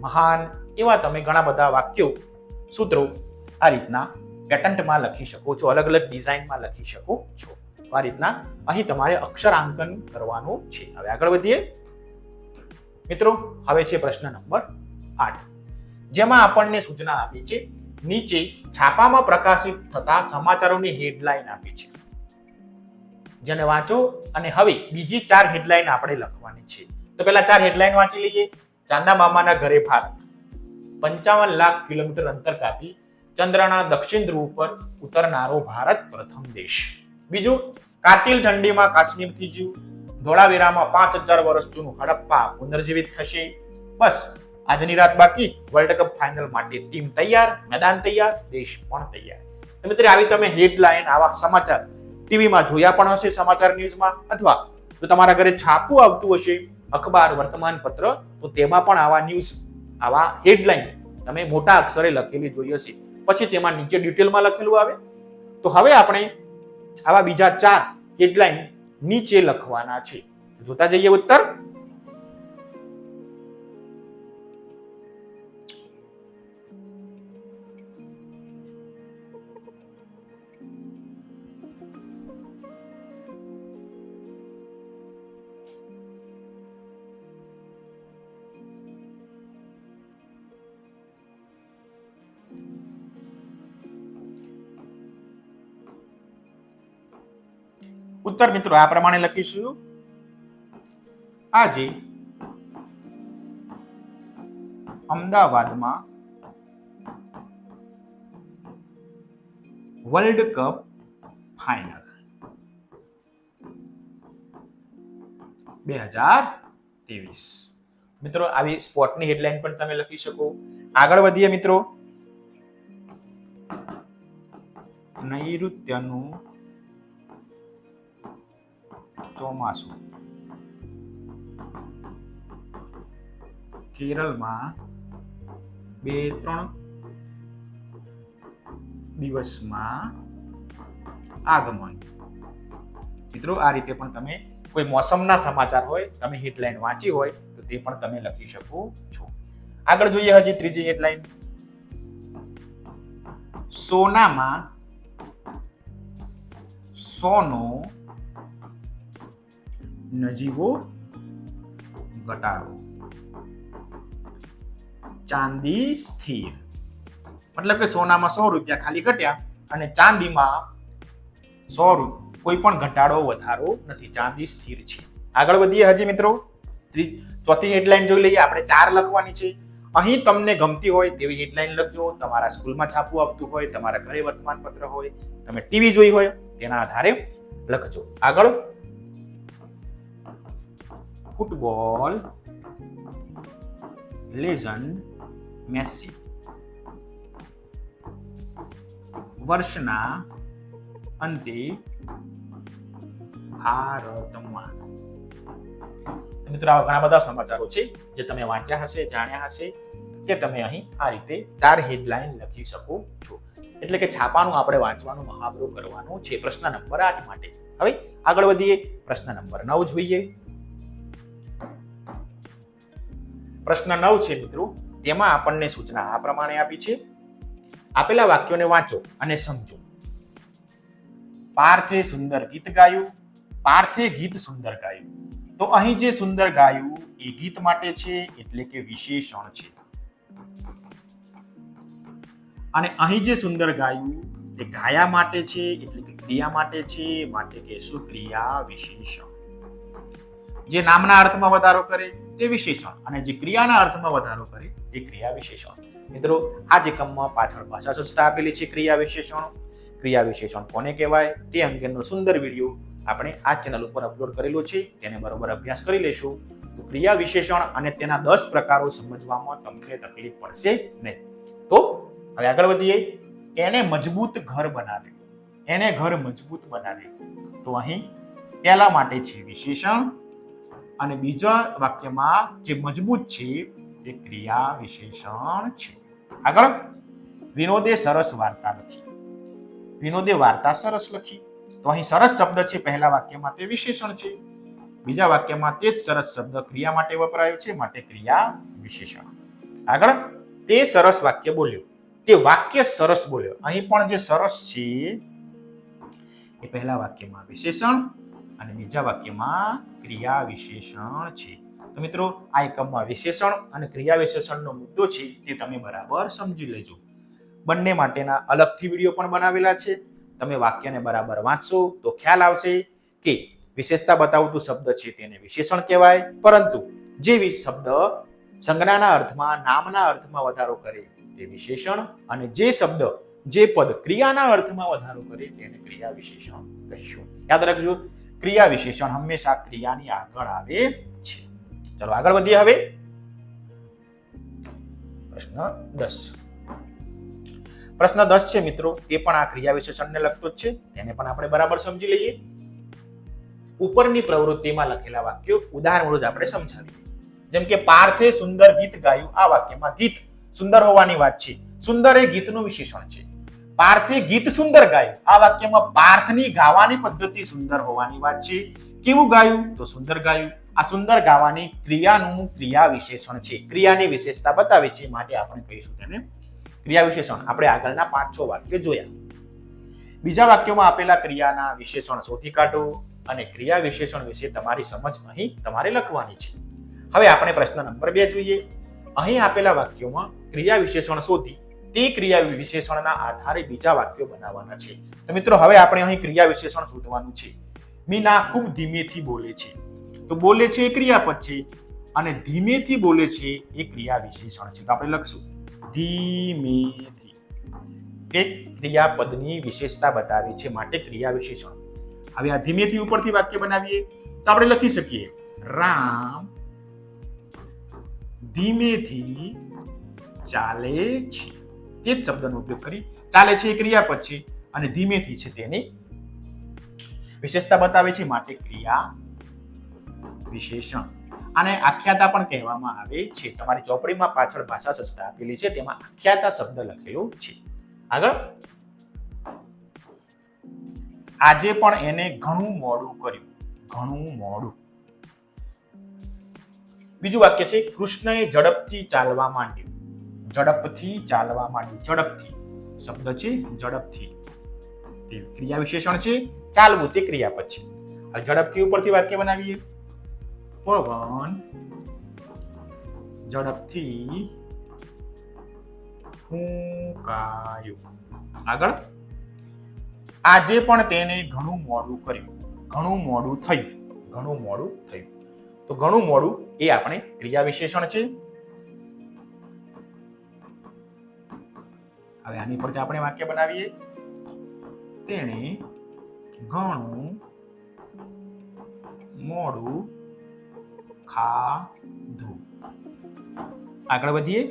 મહાન, એવા તમે ઘણા બધા વાક્યો, સૂત્રો આ રીતના પેટર્નમાં લખી શકો છો, અલગ અલગ ડિઝાઇનમાં લખી શકો છો. આ રીતના અહીં તમારે અક્ષરાંકન કરવાનું છે. હવે આગળ વધીએ મિત્રો. હવે છે પ્રશ્ન નંબર 8, જેમાં આપણને સૂચના આપી છે, નીચે છાપામાં પ્રકાશિત થતા સમાચારોની હેડલાઇન આપી છે, જેને વાંચો અને હવે બીજી 4 હેડલાઇન આપણે લખવાની છે. તો પહેલા 4 હેડલાઇન વાંચી લઈએ. ચાંદા મામાના ઘરે ભારત, 55 લાખ કિલોમીટર અંતર કાપી ચંદ્રના દક્ષિણ ધ્રુવ પર ઉતરનારો ભારત પ્રથમ દેશ. બીજું, કાતિલ ઠંડીમાં કાશ્મીરથી જીવ, ધોળાવીરામાં 5000 વર્ષ જૂનું હડપ્પા પુનર્જીવિત થશે. બસ આજની રાત બાકી, વર્લ્ડ કપ ફાઇનલ માટે ટીમ તૈયાર, મેદાન તૈયાર, દેશ પણ તૈયાર. તો મિત્રો આવી તમે હેડલાઇન, આવા સમાચાર ટીવીમાં જોયા પણ હશે, સમાચાર ન્યૂઝમાં, અથવા જો તમારા ઘરે છાપું આવતું હશે, અખબાર, વર્તમાન પત્ર, તો તેમાં પણ આવા ન્યૂઝ, આવા હેડલાઇન તમે મોટા અક્ષરે લખેલી જોઈ હશે. પછી તેમાં નીચે ડિટેલમાં લખેલું આવે. તો હવે આપણે આવા બીજા 4 હેડલાઇન નીચે લખવાના છે. જોતા જઈએ ઉત્તર. ઉત્તર મિત્રો આ પ્રમાણે લખીશું. આજે અમદાવાદમાં વર્લ્ડ કપ ફાઇનલ 2023. મિત્રો આવી સ્પોર્ટની હેડલાઇન પણ તમે લખી શકો. આગળ વધીએ મિત્રો. નૈઋત્યનું ચોમાસું, કેરળમાં 2-3 દિવસમાં આગમન. મિત્રો આ રીતે પણ તમે કોઈ મોસમના સમાચાર હોય, તમે હેડલાઇન વાંચી હોય તો તે પણ તમે લખી શકો છો. આગળ જોઈએ હજી ત્રીજી હેડલાઇન. સોનામાં સોનો નજીવો ઘટાડો, ચાંદી સ્થિર. મતલબ કે સોનામાં 100 રૂપિયા ખાલી ઘટ્યા અને ચાંદીમાં 100 કોઈ પણ ઘટાડો વધારો નથી, ચાંદી સ્થિર છે. આગળ વધીએ હજી મિત્રો. ચોથી હેડલાઇન જોઈ લઈએ. આપણે 4 લખવાની છે. અહીં તમને ગમતી હોય તેવી હેડલાઇન લખજો. તમારા સ્કૂલમાં છાપવું આવતું હોય, તમારા ઘરે વર્તમાનપત્ર હોય, તમે ટીવી જોઈ હોય, તેના આધારે લખજો. આગળ, ફૂટબોલ લેજન્ડ મેસી વર્ષના અંતે ભારતમાં. મિત્રો, આવા ઘણા બધા સમાચારો છે જે તમે વાંચ્યા હશે, જાણ્યા હશે, કે તમે અહીં આ રીતે 4 હેડલાઇન લખી શકો છો. એટલે કે છાપાનું આપણે વાંચવાનું, મહાવરો કરવાનું છે પ્રશ્ન નંબર 8 માટે. હવે આગળ વધીએ. પ્રશ્ન નંબર 9 જોઈએ. પ્રશ્ન 9 છે મિત્રો, તેમાં આપણને સૂચના આ પ્રમાણે આપી છે. આપેલા વાક્યોને વાંચો અને સમજો. પાર્થે સુંદર ગીત ગાયું. પાર્થે ગીત સુંદર ગાયું. તો અહીં જે સુંદર ગાયું એ ગીત માટે છે, એટલે કે વિશેષણ છે. અને અહીં જે સુંદર ગાયું એ ગાયા માટે છે, એટલે કે ક્રિયા માટે છે. માટે કહેશું ક્રિયા વિશેષણ. જે નામના અર્થમાં વધારો કરે તે વિશેષણ, અને જે ક્રિયાના અર્થમાં વધારો કરે તે ક્રિયા વિશેષણ. મિત્રો, આ જ એકમમાં પાછળ ભાષા સજ્જતા આપેલી છે. ક્રિયા વિશેષણ, ક્રિયા વિશેષણ કોને કહેવાય તે અંગેનો સુંદર વિડીયો આપણે આ ચેનલ ઉપર અપલોડ કરેલો છે. તેને બરોબર અભ્યાસ કરી લેશું તો ક્રિયા વિશેષણ અને તેના 10 પ્રકારો સમજવામાં તમને તકલીફ પડશે નહીં. તો હવે આગળ વધીએ. એને મજબૂત ઘર બનાવ્યું. એને ઘર મજબૂત બનાવ્યું. તો અહીં પહેલા માટે છે વિશેષણ, અને બીજા વાક્યમાં જે મજબૂત છે તે ક્રિયા વિશેષણ છે. આગળ, વિનોદે સરસ વાર્તા લખી. વિનોદે વાર્તા સરસ લખી. તો અહીં સરસ શબ્દ છે પહેલા વાક્યમાં, તે વિશેષણ છે. બીજા વાક્યમાં તે જ સરસ શબ્દ ક્રિયા માટે વપરાયો છે, માટે ક્રિયા વિશેષણ. આગળ, તે સરસ વાક્ય બોલ્યો. તે વાક્ય સરસ બોલ્યો. અહીં પણ જે સરસ છે એ પહેલા વાક્યમાં વિશેષણ અને બીજા વાક્યમાં ક્રિયા વિશેષણ છે. તો મિત્રો, આ એકમમાં વિશેષણ અને ક્રિયા વિશેષણનો મુદ્દો છે તે તમે બરાબર સમજી લેજો. બંને માટેના અલગથી વિડીયો પણ બનાવેલા છે. તમે વાક્યને બરાબર વાંચશો તો ખ્યાલ આવશે કે વિશેષતા બતાવતું શબ્દ છે તેને વિશેષણ કહેવાય, પરંતુ જે શબ્દ સંજ્ઞાના અર્થમાં, નામના અર્થમાં વધારો કરે તે વિશેષણ, અને જે શબ્દ, જે પદ ક્રિયાના અર્થમાં વધારો કરે તેને ક્રિયા વિશેષણ કહીશું. યાદ રાખજો, ક્રિયા વિશેષણ હંમેશા ક્રિયાની આગળ આવે છે. ચલો આગળ વધીએ. હવે પ્રશ્ન 10. પ્રશ્ન 10 છે મિત્રો, તે પણ આ ક્રિયા વિશેષણને લગતો જ છે. તેને પણ આપણે બરાબર સમજી લઈએ. ઉપરની પ્રવૃત્તિમાં લખેલા વાક્યો ઉદાહરણો જ આપણે સમજાવીએ. જેમ કે પાર્થે સુંદર ગીત ગાયું. આ વાક્યમાં ગીત સુંદર હોવાની વાત છે. સુંદર એ ગીતનું વિશેષણ છે. પાર્થે ગીત સુંદર ગાયું. આ વાક્યમાં પાર્થની ગાવાની પદ્ધતિ સુંદર હોવાની વાત છે. કેવું ગાયું? તો સુંદર ગાયું. આ સુંદર ગાવાની ક્રિયાનું ક્રિયા વિશેષણ છે. ક્રિયાની વિશેષતા બતાવે છે, માટે આપણે કહીશું તેને ક્રિયા વિશેષણ. આપણે આગળના 5-6 વાક્યો જોયા. બીજા વાક્યોમાં આપેલા ક્રિયાના વિશેષણ શોધી કાઢો, અને ક્રિયા વિશેષણ વિશે તમારી સમજ અહીં તમારે લખવાની છે. હવે આપણે પ્રશ્ન નંબર 2 જોઈએ. અહીં આપેલા વાક્યોમાં ક્રિયા વિશેષણ શોધી તે ક્રિયા વિશેષણના આધારે બીજા વાક્યો બનાવવાના છે. તો મિત્રો, હવે આપણે અહીં ક્રિયા વિશેષણ શોધવાનું છે. મીના ખૂબ ધીમેથી બોલે છે. તો બોલે છે એ ક્રિયાપદ છે, અને ધીમેથી બોલે છે એ ક્રિયા વિશેષણ છે. તો આપણે લખશું ધીમેથી. તે ક્રિયાપદની વિશેષતા બતાવે છે, માટે ક્રિયા વિશેષણ. હવે આ ધીમેથી ઉપરથી વાક્ય બનાવીએ તો આપણે લખી શકીએ રામ ધીમેથી ચાલે છે. તે જ શબ્દનો ઉપયોગ કરી. ચાલે છે એ ક્રિયાપદ છે, અને ધીમેથી છે તેની વિશેષતા બતાવે છે, માટે ક્રિયા વિશેષણ. આને આખ્યાતા પણ કહેવામાં આવે છે. તમારી ચોપડીમાં પાછળ ભાષા સજ્જતા આપેલી છે, તેમાં આખ્યાતા શબ્દ લખેલો છે. આગળ, આજે પણ એને ઘણું મોડું કર્યું. ઘણું મોડું. બીજું વાક્ય છે કૃષ્ણએ ઝડપથી ચાલવા માંડ્યું. ઝડપથી ચાલવા માંડ્યું. ઝડપથી શબ્દ છે, ઝડપથી તે ક્રિયા વિશેષણ છે. ચાલવું તે ક્રિયાપદ છે. હવે ઝડપથી ઉપરથી વાક્ય બનાવીએ. પવન ઝડપથી ફૂંકાયો. આગળ, આજે પણ તેને ઘણું મોડું કર્યું. ઘણું મોડું થયું. ઘણું મોડું થયું. તો ઘણું મોડું એ આપણે ક્રિયા વિશેષણ છે. હવે આની પરથી આપણે વાક્ય બનાવીએ. તેણે ઘણું મોડું ખાધું. આગળ વધીએ.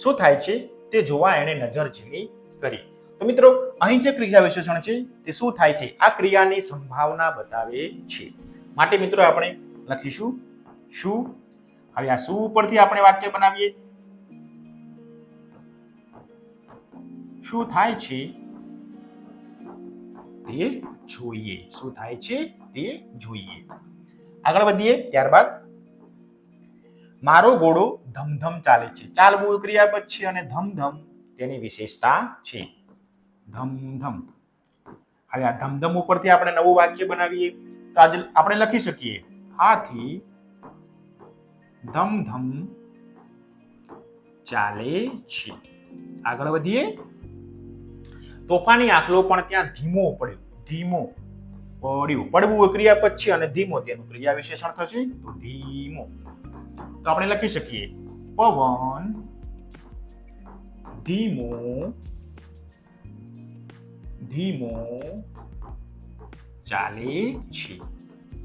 શું થાય છે તે જોવા એને નજર ઝીણી કરી. તો મિત્રો અહીં જે ક્રિયા વિશેષણ છે તે શું થાય છે, આ ક્રિયાની સંભાવના બતાવે છે. માટે મિત્રો આપણે લખીશું શું. હવે આ શું ઉપરથી આપણે વાક્ય બનાવીએ. શું થાય છે તે જોઈએ. શું થાય છે તે જોઈએ. આગળ વધીએ. ત્યારબાદ મારો ઘોડો ધમધમ ચાલે છે. ચાલવું ક્રિયાપદ છે અને ધમધમ તેની વિશેષતા છે. ધમધમ. હવે આ ધમધમ ઉપરથી આપણે નવું વાક્ય બનાવીએ. તો આજે આપણે લખી શકીએ હાથી ધમધમ ચાલે છે. આગળ વધીએ. તોફાની આખલો પણ ત્યાં ધીમો પડ્યો. ધીમો પડ્યું. પડવું ક્રિયાપદ છે અને ધીમો તેનું ક્રિયા વિશેષણ થશે તો ધીમો. તો આપણે લખી શકીએ પવન ધીમો ધીમો ચાલે છે.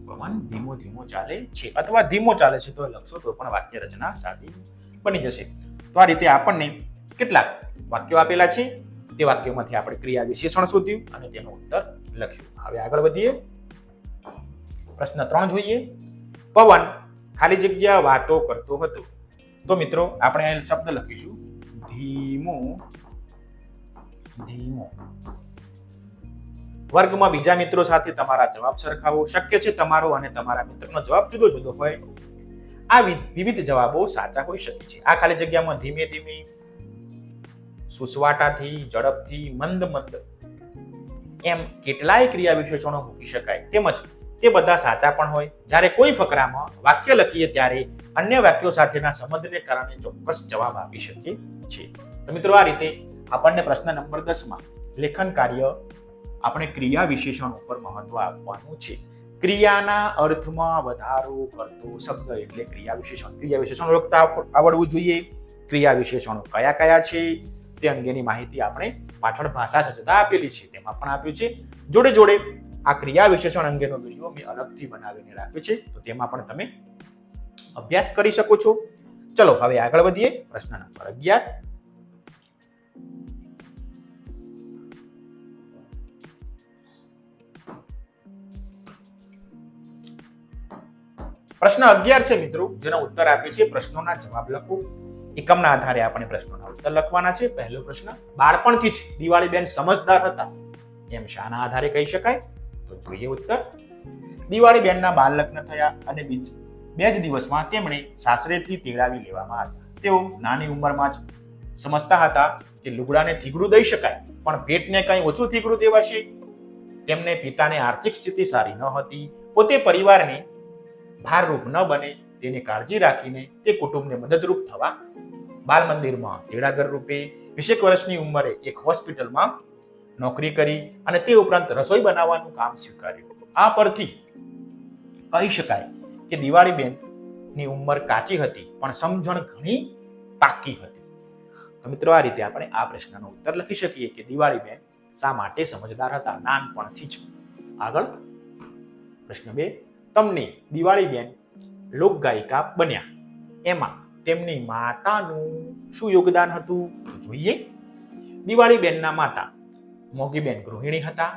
પવન ધીમો ધીમો ચાલે છે અથવા ધીમો ચાલે છે તો લખશો તો પણ વાક્ય રચના સાદી બની જશે. તો આ રીતે આપણને કેટલાક વાક્યો આપેલા છે. તે વાક્યોમાંથી આપણે ક્રિયા વિશેષણ શોધ્યું અને તેનો ઉત્તર લખ્યું. હવે આગળ વધીએ. પ્રશ્ન 3 જોઈએ. પવન ખાલી જગ્યા વાતો કરતો હતો. તો મિત્રો આપણે અહીં શબ્દ લખીશું ધીમો ધીમો. વર્ગમાં બીજા મિત્રો સાથે તમારા જવાબ સરખાવો. શક્ય છે તમારો અને તમારા મિત્રનો જવાબ જુદો જુદો હોય. આ વિવિધ જવાબો સાચા હોઈ શકે છે. આ ખાલી જગ્યામાં ધીમે ધીમે, સુસવાટાથી, ઝડપથી, મંદ મંદ એમ કેટલાય ક્રિયા વિશેષણો મૂકી શકાય. તેમજ તે બધા સાચા પણ હોય. જ્યારે કોઈ ફકરામાં વાક્ય લખીએ ત્યારે અન્ય વાક્યો સાથેના સંબંધને કારણે ચોક્કસ જવાબ આપી શકીએ છીએ. તો મિત્રો આ રીતે આપણને પ્રશ્ન નંબર 10 માં લેખન કાર્ય આપણે ક્રિયા વિશેષણ ઉપર મહત્વ આપવાનું છે. ક્રિયાના અર્થમાં વધારો કરતો શબ્દ એટલે ક્રિયા વિશેષણ. ક્રિયા વિશેષણ ઓળખતા આવડવું જોઈએ. ક્રિયા વિશેષણો કયા કયા છે તે અંગેની માહિતી આપણે પાછળ ભાષા સજ્જતા આપેલી છે તેમાં પણ આપ્યું છે. જોડે જોડે આ ક્રિયા વિશેષણ અંગેનો વિડીયો મેં અલગથી બનાવીને રાખ્યો છે તો તેમાં પણ તમે અભ્યાસ કરી શકો છો. ચલો હવે આગળ વધીએ. પ્રશ્ન નંબર 11. પ્રશ્ન 11 છે મિત્રો, જેનો ઉત્તર આપ્યો છે. પ્રશ્નોના જવાબ લખો. એકમના આધારે આપણે પ્રશ્નોના ઉત્તર લખવાના છે. પહેલો પ્રશ્ન, બાળપણથી જ દિવાળીબેન સમજદાર હતા એમ શાના આધારે કહી શકાય? તો જોઈએ ઉત્તર. દિવાળીબેનના બાળ લગ્ન થયા અને બે જ દિવસમાં તેમણે સાસરેથી તેડાવી લેવામાં આવ્યા. તેઓ નાની ઉંમરમાં જ સમજતા હતા કે લુગડાને થીગડું દઈ શકાય પણ ભેટને કંઈ ઓછું થીગડું દેવાશે. તેમને પિતાને આર્થિક સ્થિતિ સારી ન હતી. પોતે પરિવારને ભારરૂપ ન બને તેની કાળજી રાખીને તે કુટુંબને મદદરૂપ થવા બાલ મંદિરમાં તેડાગર રૂપે 20 વર્ષની ઉંમરે એક હોસ્પિટલમાં નોકરી કરી અને તે ઉપરાંત રસોઈ બનાવવાનું કામ સ્વીકાર્યું. આ પરથી કહી શકાય કે દિવાળીબેનની ઉંમર કાચી હતી પણ સમજણ ઘણી પાકી હતી. તો મિત્રો આ રીતે આપણે આ પ્રશ્નનો ઉત્તર લખી શકીએ કે દિવાળીબેન શા માટે સમજદાર હતા નાનપણથી જ. આગળ પ્રશ્ન 2, તમને દિવાળીબેન લોકગાયિકા બન્યા એમાં તેમની માતાનું શું યોગદાન હતું? જોઈએ. દિવાળીબેનના માતા મોગીબેન ગૃહિણી હતા.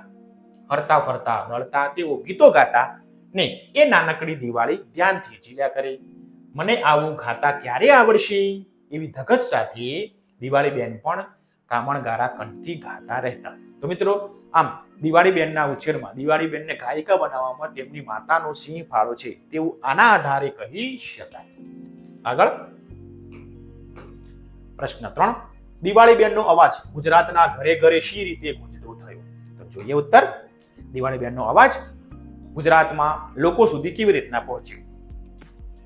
હરતા ફરતા દળતા તેઓ ગીતો ગાતા ને એ નાનકડી દિવાળી ધ્યાનથી જીલ્યા કરે. મને આવું ગાતા ક્યારે આવડશે એવી ધગજ સાથે દિવાળીબેન પણ કામણગારા કંઠથી ગાતા રહેતા. તો મિત્રો આમ દિવાળીબેનના ઉછેરમાં દિવાળીબેનને ગાયિકા બનાવવામાં તેમની માતાનો સિંહ ફાળો છે તેવું આના આધારે કહી શકાય. આગળ પ્રશ્ન 3, દિવાળીબેનનો અવાજ ગુજરાતના ઘરે ઘરે શી રીતે ગુંજતો થયો? તો જોઈએ ઉત્તર. દિવાળીબેનનો અવાજ ગુજરાતમાં લોકો સુધી કેવી રીતના પહોંચ્યો?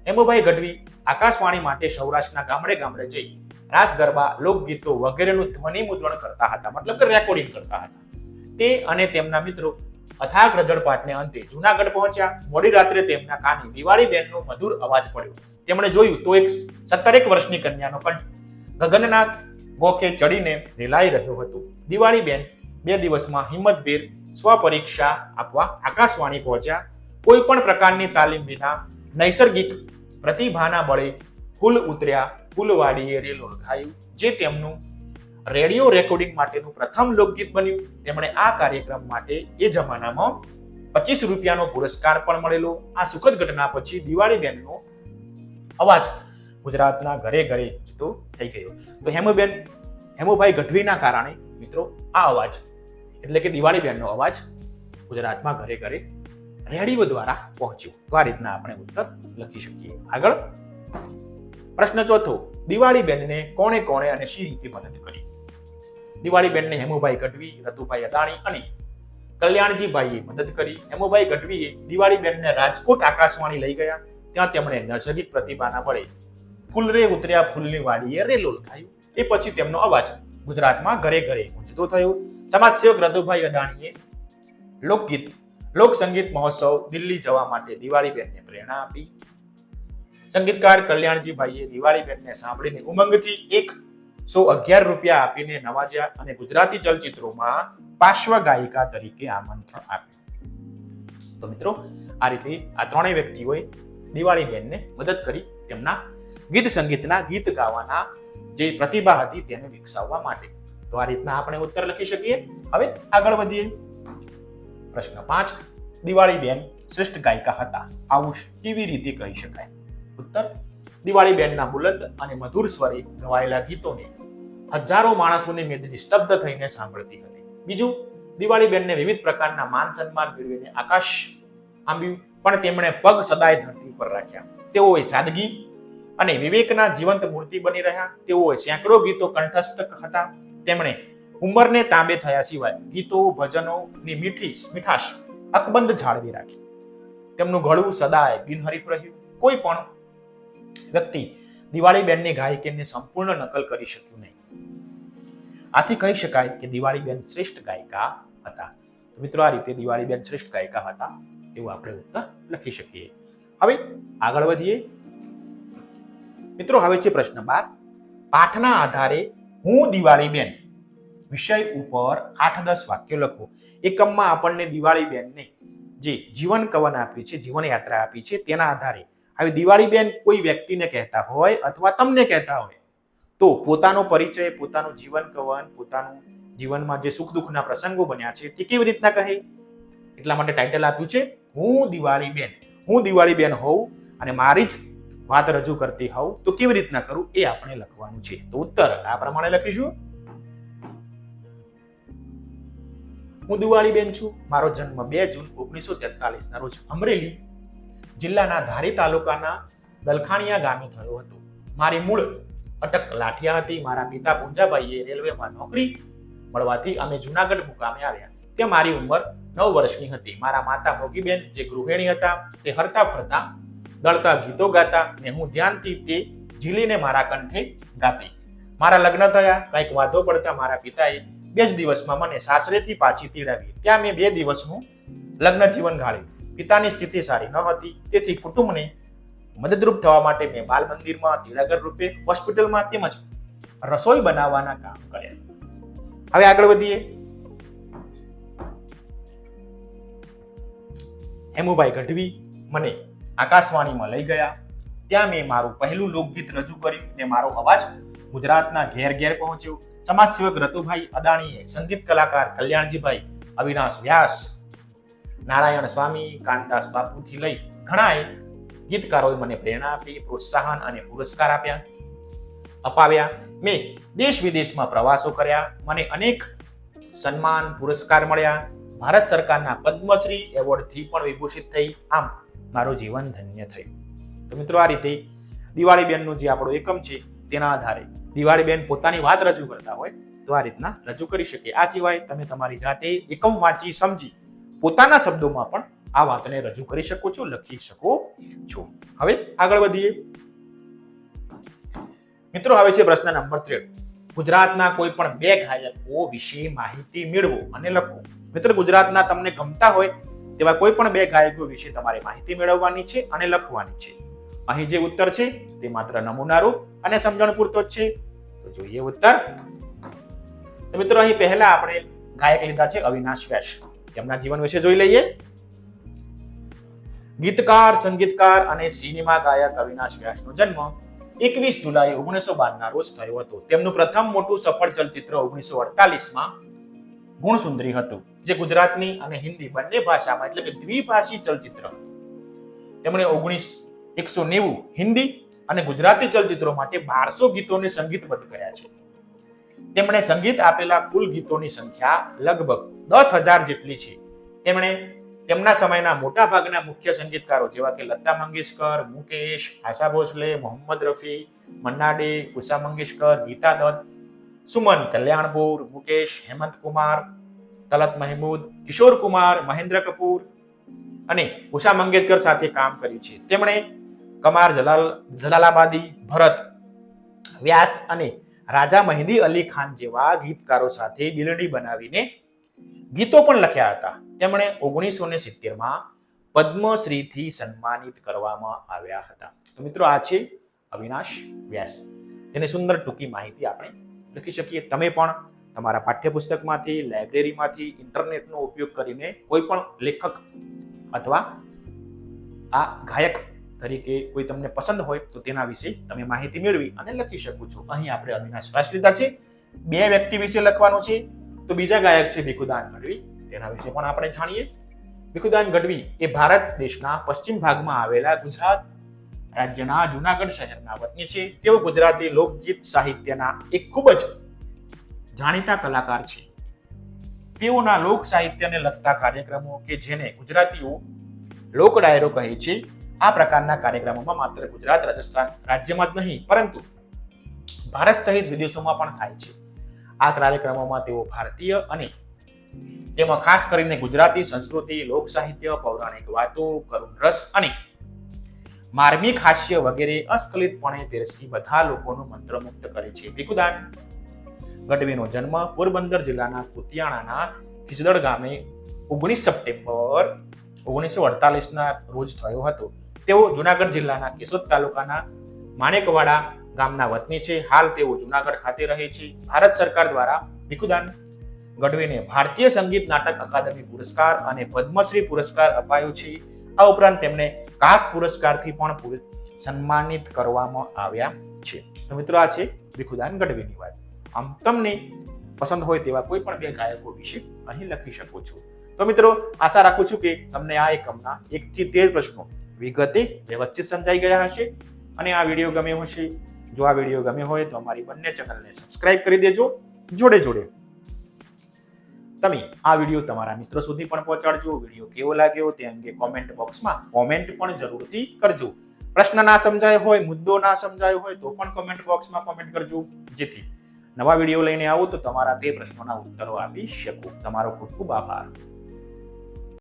હેમુભાઈ ગઢવી આકાશવાણી માટે સૌરાષ્ટ્રના ગામડે ગામડે જઈ રાસ ગરબા, લોકગીતો વગેરેનું ધ્વનિ મુદ્રણ કરતા હતા, મતલબ કે રેકોર્ડિંગ કરતા હતા. તે અને તેમના મિત્રો અથાગ રજળપાટને અંતે જુનાગઢ પહોંચ્યા. મોડી રાત્રે તેમના કાને દિવાળીબેનનો મધુર અવાજ પડ્યો. તેમણે જોયું તો એક 17 વર્ષની કન્યાનો કંઠ ગગનના ગોખે ચડીને રેલાઈ રહ્યો હતો. દિવાળીબેન 2 દિવસમાં હિંમતભેર સ્વપરીક્ષા આપવા આકાશવાણી પહોંચ્યા. કોઈ પણ પ્રકારની તાલીમ વિના નૈસર્ગિક પ્રતિભાના બળે ફૂલ ઉતર્યા. ફૂલવાડીએ રેલ ઓળખાયું, જે તેમનું રેડિયો રેકોર્ડિંગ માટેનું પ્રથમ લોકગીત બન્યું. તેમણે આ કાર્યક્રમ માટે એ જમાનામાં 25 રૂપિયાનો પુરસ્કાર પણ મળેલો. આ સુખદ ઘટના પછી દિવાળીબેનનો અવાજ ગુજરાતના ઘરે ઘરે ગૂંજતો થઈ ગયો. તો હેમુભાઈ ગઢવીના કારણે મિત્રો આ અવાજ એટલે કે દિવાળીબેનનો અવાજ ગુજરાતમાં ઘરે ઘરે રેડિયો દ્વારા પહોંચ્યો. તો આ રીતના આપણે ઉત્તર લખી શકીએ. આગળ પ્રશ્ન ચોથો, દિવાળીબેનને કોણે કોણે અને શી રીતે મદદ કરી? દિવાળીબેનને હેમુભાઈ ગઢવી, રતુભાઈ અદાણી અને કલ્યાણજીભાઈએ મદદ કરી. હેમુભાઈ ગઢવીએ દિવાળીબેનને રાજકોટ આકાશવાણી લઈ ગયા. ત્યાં તેમણે નૈસર્ગિક પ્રતિભાના બળે ફૂલરે ઉતર્યા ફૂલની વાડીએ રેલ ઓળખાયું. એ પછી તેમનો અવાજ ગુજરાતમાં ઘરે ઘરે ગૂંજતો થયો. સમાજસેવક રતુભાઈ અદાણીએ લોકગીત લોક સંગીત મહોત્સવ દિલ્હી જવા માટે દિવાળીબેનને પ્રેરણા આપી. સંગીતકાર કલ્યાણજીભાઈએ દિવાળીબેનને સાંભળીને ઉમંગથી 111 રૂપિયા આપીને નવાજ્યા અને ગુજરાતી ચલચિત્રોમાં પાર્શ્વ ગાયિકા તરીકે આમંત્રણ આપ્યું. તો મિત્રો આ રીતે આ ત્રણેય વ્યક્તિઓએ દિવાળીબેનને મદદ કરી તેમના ગીત સંગીતના ગીત ગાવાના જે પ્રતિભા હતી તેને વિકસાવવા માટે. તો આ રીતના આપણે ઉત્તર લખી શકીએ. હવે આગળ વધીએ. પ્રશ્ન 5, દિવાળીબેન શ્રેષ્ઠ ગાયિકા હતા, આવું કેવી રીતે કહી શકાય? ઉત્તર, દિવાળીબેનના બુલંદ અને મધુર સ્વરે ગવાયેલા ગીતોને હજારો માણસોની મેદની સ્તબ્ધ થઈને સાંભળતી હતી. બીજું, દિવાળીબેનને વિવિધ પ્રકારના માન સન્માન મેળવીને આકાશ આંબ્યું, પણ તેમણે પગ સદાય ધરતી પર રાખ્યા. તેઓએ સાદગી અને વિવેકના જીવંત મૂર્તિ બની રહ્યા. તેઓએ સેંકડો ગીતો કંઠસ્થ હતા. તેમણે ઉંમરને તાંબે થયા સિવાય ગીતો ભજનોની મીઠાશ અકબંધ જાળવી રાખી. તેમનું ગળું સદાય બિનહરીફ રહ્યું. કોઈ પણ વ્યક્તિ દિવાળીબેનની ગાયકીની સંપૂર્ણ નકલ કરી શક્યું નહીં. આથી કહી શકાય કે દિવાળીબેન શ્રેષ્ઠ ગાયિકા હતા. તો મિત્રો આ રીતે દિવાળીબેન શ્રેષ્ઠ ગાયિકા હતા એવું આપણે ઉત્તર લખી શકીએ. હવે આગળ વધીએ. મિત્રો હવે છે પ્રશ્ન 12. પાઠના આધારે હું દિવાળીબેન વિષય ઉપર 8-10 વાક્યો લખો. એકમમાં આપણને દિવાળીબેનને જે જીવન કવન આપ્યું છે, જીવન યાત્રા આપી છે, તેના આધારે હવે દિવાળીબેન કોઈ વ્યક્તિને કહેતા હોય અથવા તમને કહેતા હોય તો પોતાનો પરિચય, પોતાનું જીવન કવન, પોતાનું જીવનમાં જે સુખ દુઃખના પ્રસંગો બન્યા છે તે કેવી રીતના કહે, એટલા માટે ટાઇટલ આપ્યું છે હું દિવાળીબેન. હું દિવાળીબેન હોઉં અને મારી જ વાત રજૂ કરતી હોઉં તો કેવી રીતના કરું એ આપણે લખવાનું છે. તો ઉત્તર આ પ્રમાણે લખીશું. હું દિવાળીબેન છું. મારો જન્મ 2 જૂન 1943 ના રોજ અમરેલી જિલ્લાના ધારી તાલુકાના દલખાણીયા ગામે થયો હતો. મારી મૂળ અટક લાઠિયા હતી. મારા પિતા પુંજાભાઈએ રેલવેમાં નોકરી મળવાથી અમે જુનાગઢ મુકામે આવ્યા. ત્યાં મારી ઉંમર 9 વર્ષની હતી. મારા માતા મોગીબેન જે ગૃહિણી હતા તે હરતા ફરતા દળતા ગીતો ગાતા ને હું ધ્યાનથી તે ઝીલીને મારા કંઠે ગાતી. મારા લગ્ન થયા. કંઈક વાંધો પડતા મારા પિતાએ 2 જ દિવસમાં મને સાસરેથી પાછી તેડાવી. ત્યાં મેં 2 દિવસનું લગ્ન જીવન ગાળ્યું. પિતાની સ્થિતિ સારી ન હતી, તેથી કુટુંબને મદદરૂપ થવા માટે મેં બાલ મંદિરમાં, તેડાગર રૂપે, હોસ્પિટલમાં તેમજ રસોઈ બનાવવાના કામ કર્યા. હવે આગળ વધીએ. હેમુભાઈ ગઢવી મને આકાશવાણીમાં લઈ ગયા. ત્યાં મેં મારું પહેલું લોકગીત રજૂ કર્યું ને મારો અવાજ ગુજરાતના ઘેર ઘેર પહોંચ્યો. સમાજસેવક રતુભાઈ અદાણીએ, સંગીત કલાકાર કલ્યાણજીભાઈ, અવિનાશ વ્યાસ, નારાયણ સ્વામી, કાનદાસ બાપુથી લઈ ઘણાએ ગીતકારોએ મને પ્રેરણા આપી, પ્રોત્સાહન અને પુરસ્કાર અપાવ્યા. મેં દેશ વિદેશમાં પ્રવાસો કર્યા. મને અનેક સન્માન, પુરસ્કાર મળ્યા. ભારત સરકારના પદ્મશ્રી એવોર્ડથી પણ વિભૂષિત થઈ. આમ મારું જીવન ધન્ય થયું. તો મિત્રો આ રીતે દિવાળીબેનનું જે આપણો એકમ છે તેના આધારે દિવાળીબેન પોતાની વાત રજૂ કરતા હોય તો આ રીતના રજૂ કરી શકે. આ સિવાય તમે તમારી જાતે એકમ વાંચી સમજી પોતાના શબ્દોમાં પણ આ વાતને રજૂ કરી શકો છો, લખી શકો છો. હવે આગળ વધીએ. મિત્રો હવે છે પ્રશ્ન નંબર 13. ગુજરાતના કોઈ પણ બે ગાયકો વિશે માહિતી મેળવો અને લખો. મિત્રો, ગુજરાતના તમને ગમતા હોય તેવા કોઈ પણ બે ગાયકો વિશે તમારે માહિતી મેળવવાની છે અને લખવાની છે. અહીં જે ઉત્તર છે તે માત્ર નમૂનારૂપ અને સમજણ પૂરતો જ છે. તો જોઈએ ઉત્તર. તો મિત્રો, અહીં પહેલા આપણે ગાયક લીધા છે અવિનાશ વ્યાસ. તેમના જીવન વિશે જોઈ લઈએ. ગીતકાર, સંગીતકાર અને સિનેમા ગાયક અવિનાશ વ્યાસનો જન્મ 21 જુલાઈ 1952 ના રોજ થયો હતો. તેમનું પ્રથમ મોટું સફળ ચલચિત્ર 1948માં ગુણસુંદરી હતું, જે ગુજરાતની અને હિન્દી બંને ભાષામાં એટલે કે દ્વિભાષી ચલચિત્ર હતું. તેમણે 190 હિન્દી અને ગુજરાતી ચલચિત્રો માટે 1200 ગીતોને સંગીતબદ્ધ કર્યા છે. તેમણે સંગીત આપેલા કુલ ગીતોની સંખ્યા લગભગ 10,000 જેટલી છે. તેમણે તેમના સમયના મોટા ભાગના મુખ્ય સંગીતકારો જેવા કે લતા મંગેશકર, મુકેશ, આશા ભોસલે, મોહમ્મદ રફી, મન્ના ડે, ઉષા મંગેશકર, ગીતા દત્ત, સુમન કલ્યાણપુર, મુકેશ, હેમંત કુમાર, તલત મહેમૂદ, કિશોર કુમાર, મહેન્દ્ર કપૂર અને ઉષા મંગેશકર સાથે કામ કર્યું છે. તેમણે કમાર જલાલાબાદી, ભરત વ્યાસ અને રાજા મહેદી અલી ખાન જેવા ગીતકારો સાથે દિલડી બનાવીને ગીતો પણ લખ્યા હતા. તેમણે 1970માં પદ્મશ્રીથી સન્માનિત કરવામાં આવ્યા હતા. તો મિત્રો, આ છે અવિનાશ વ્યાસ. તેની સુંદર ટૂંકી માહિતી આપણે લખી શકીએ. તમે પણ તમારા પાઠ્યપુસ્તકમાંથી, લાઇબ્રેરીમાંથી, ઇન્ટરનેટનો ઉપયોગ કરીને કોઈ પણ લેખક અથવા આ ગાયક તરીકે કોઈ તમને પસંદ હોય તો તેના વિશે તમે માહિતી મેળવી અને લખી શકો છો. અહીં આપણે અવિનાશ વ્યાસ લીધા છે. બે વ્યક્તિ વિશે લખવાનું છે. તો બીજા ગાયક છે ભીખુદાન ગઢવી. તેના વિશે પણ આપણે જાણીએ. ભીખુદાન ગઢવી એ ભારત દેશના પશ્ચિમ ભાગમાં આવેલા ગુજરાત રાજ્યના જુનાગઢ શહેરના વતની છે. તેઓ ગુજરાતી લોકગીત સાહિત્યના એક ખૂબ જ જાણીતા કલાકાર છે. તેઓના લોક સાહિત્યને લગતા કાર્યક્રમો કે જેને ગુજરાતીઓ લોક ડાયરો કહે છે, આ પ્રકારના કાર્યક્રમોમાં માત્ર ગુજરાત, રાજસ્થાન રાજ્યમાં જ નહીં પરંતુ ભારત સહિત વિદેશોમાં પણ થાય છે. આ કાર્યક્રમોમાં તેઓ ભારતીય અને તેમાં ખાસ કરીને ગુજરાતી સંસ્કૃતિ, લોક સાહિત્ય, પૌરાણિક વાતો, કરુણ રસ અને માર્મિક હાસ્ય વગેરે અસ્ખલિતપણે પીરસી બધા લોકોનું મંત્રમુગ્ધ કરે છે. ભીખુદાન ગઢવીનો જન્મ પોરબંદર જિલ્લાના કુતિયાણાના ખીજદડ ગામે 19 સપ્ટેમ્બર 1948ના રોજ થયો હતો. તેઓ જુનાગઢ જિલ્લાના કેશોદ તાલુકાના માણેકવાડા ગામના વતની છે. હાલ તેઓ જુનાગઢ ખાતે રહે છે. ભારત સરકાર દ્વારા ભીખુદાન ગઢવીને ભારતીય સંગીત નાટક અકાદમી પુરસ્કાર અને પદ્મશ્રી પુરસ્કાર અપાયો છે. આ ઉપરાંત તેમને કાક પુરસ્કારથી પણ સન્માનિત કરવામાં આવ્યા છે. તો મિત્રો, આ છે ભીખુદાન ગઢવીની વાત. આમ તમને પસંદ હોય તેવા કોઈ પણ બે ગાયકો વિશે અહીં લખી શકો છો. તો મિત્રો, આશા રાખું છું કે તમને આ એકમના 1 થી 13 પ્રશ્નો વિગતે વ્યવસ્થિત સમજાઈ ગયા હશે અને આ વિડીયો ગમ્યો હશે. જો આ વિડીયો ગમ્યો હોય તો અમારી બંને ચેનલને સબસ્ક્રાઇબ કરી દેજો. જોડે જોડે તમે આ વિડીયો તમારા મિત્રો સુધી પણ પહોંચાડજો. વિડીયો કેવો લાગ્યો તે અંગે કોમેન્ટ બોક્સમાં કોમેન્ટ પણ જરૂરથી કરજો. પ્રશ્ન ના સમજાયો હોય, મુદ્દો ના સમજાયો હોય તો પણ કોમેન્ટ બોક્સમાં કોમેન્ટ કરજો, જેથી નવા વિડીયો લઈને આવું તો તમારા તે પ્રશ્નોના ઉત્તરો આપી શકું. તમારો ખૂબ ખૂબ આભાર.